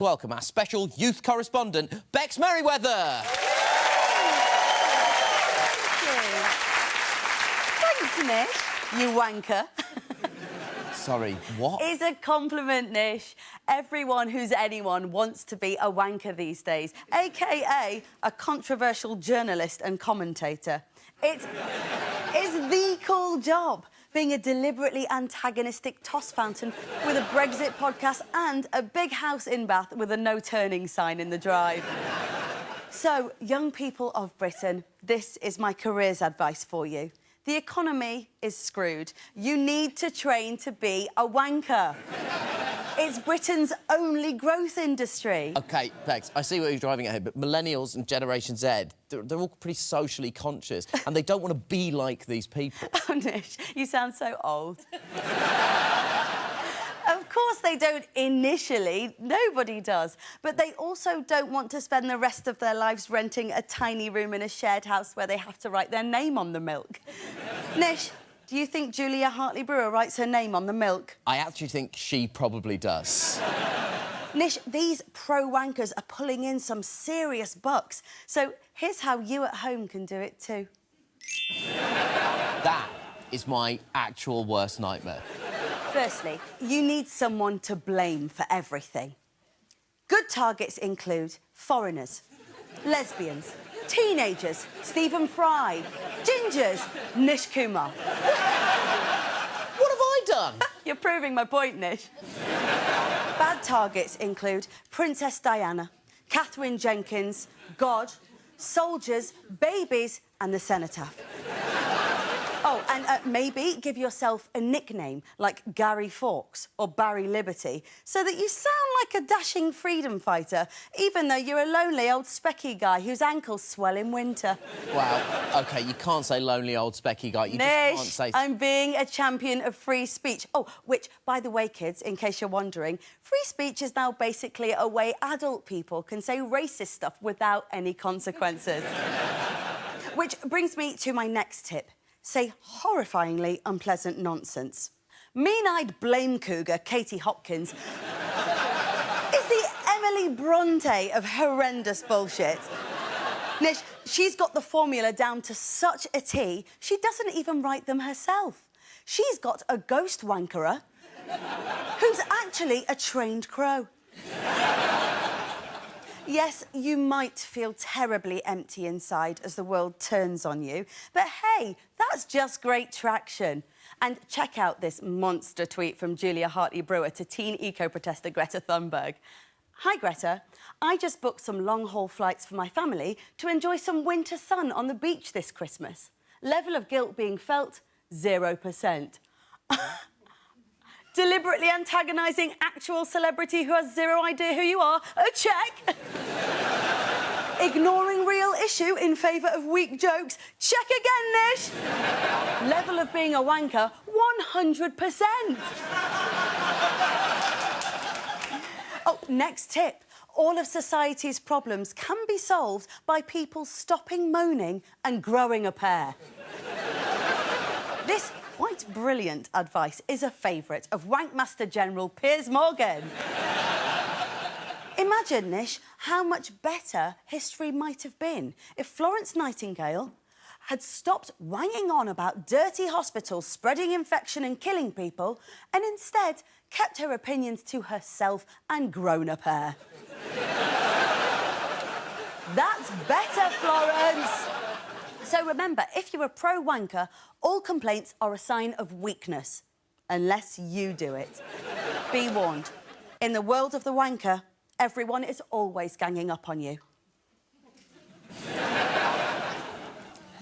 Welcome our special youth correspondent, Bex Merriweather. Thanks, Nish, you wanker. Sorry, what? It's a compliment, Nish. Everyone who's anyone wants to be a wanker these days, a.k.a. a controversial journalist and commentator. It's the cool job, being a deliberately antagonistic toss fountain with a Brexit podcast and a big house in Bath with a no-turning sign in the drive. So, young people of Britain, this is my careers advice for you. The economy is screwed. You need to train to be a wanker. It's Britain's only growth industry. OK, Bex, I see what you're driving at here, but millennials and Generation Z, they're all pretty socially conscious, and they don't want to be like these people. Oh, Nish, you sound so old. Of course they don't initially. Nobody does. But they also don't want to spend the rest of their lives renting a tiny room in a shared house where they have to write their name on the milk. Nish, do you think Julia Hartley-Brewer writes her name on the milk? I actually think she probably does. Nish, these pro-wankers are pulling in some serious bucks. So here's how you at home can do it too. That is my actual worst nightmare. Firstly, you need someone to blame for everything. Good targets include foreigners, lesbians, teenagers, Stephen Fry, gingers, Nish Kumar. What have I done? You're proving my point, Nish. Bad targets include Princess Diana, Catherine Jenkins, God, soldiers, babies and the cenotaph. Oh, and maybe give yourself a nickname like Gary Fawkes or Barry Liberty so that you sound like a dashing freedom fighter, even though you're a lonely old specky guy whose ankles swell in winter. Wow, OK, you can't say lonely old specky guy. You Nish, just can't say... I'm being a champion of free speech. Oh, which, by the way, kids, in case you're wondering, free speech is now basically a way adult people can say racist stuff without any consequences. Which brings me to my next tip. Say horrifyingly unpleasant nonsense. Mean-eyed blame cougar Katie Hopkins is the Emily Bronte of horrendous bullshit. Nish, she's got the formula down to such a T, she doesn't even write them herself. She's got a ghost wankerer who's actually a trained crow. Yes, you might feel terribly empty inside as the world turns on you, but hey, that's just great traction. And check out this monster tweet from Julia Hartley-Brewer to teen eco-protester Greta Thunberg. Hi, Greta. I just booked some long-haul flights for my family to enjoy some winter sun on the beach this Christmas. Level of guilt being felt, 0%. Deliberately antagonising actual celebrity who has zero idea who you are, a check. Ignoring real issue in favour of weak jokes, check again, Nish. Level of being a wanker, 100%. Oh, next tip. All of society's problems can be solved by people stopping moaning and growing a pair. This quite brilliant advice is a favourite of Wankmaster General Piers Morgan. Imagine, Nish, how much better history might have been if Florence Nightingale had stopped wanging on about dirty hospitals spreading infection and killing people and instead kept her opinions to herself and grown a pair. That's better, Florence! So remember, if you're a pro-wanker, all complaints are a sign of weakness. Unless you do it. Be warned. In the world of the wanker, everyone is always ganging up on you.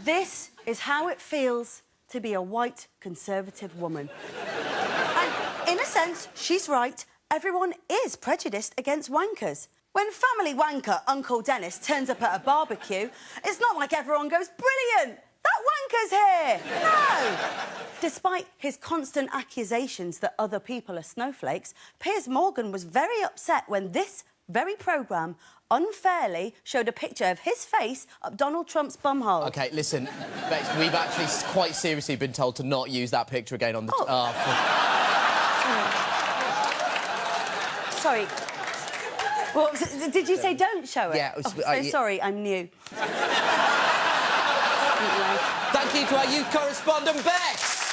This is how it feels to be a white conservative woman. And in a sense, she's right. Everyone is prejudiced against wankers. When family wanker Uncle Dennis turns up at a barbecue, it's not like everyone goes, brilliant, that wanker's here. No. Despite his constant accusations that other people are snowflakes, Piers Morgan was very upset when this very programme unfairly showed a picture of his face up Donald Trump's bumhole. OK, listen, Bex, we've actually quite seriously been told to not use that picture again on the... Sorry. Well, did you say don't show it? Yeah. Sorry, I'm new. Thank you to our youth correspondent, Bex.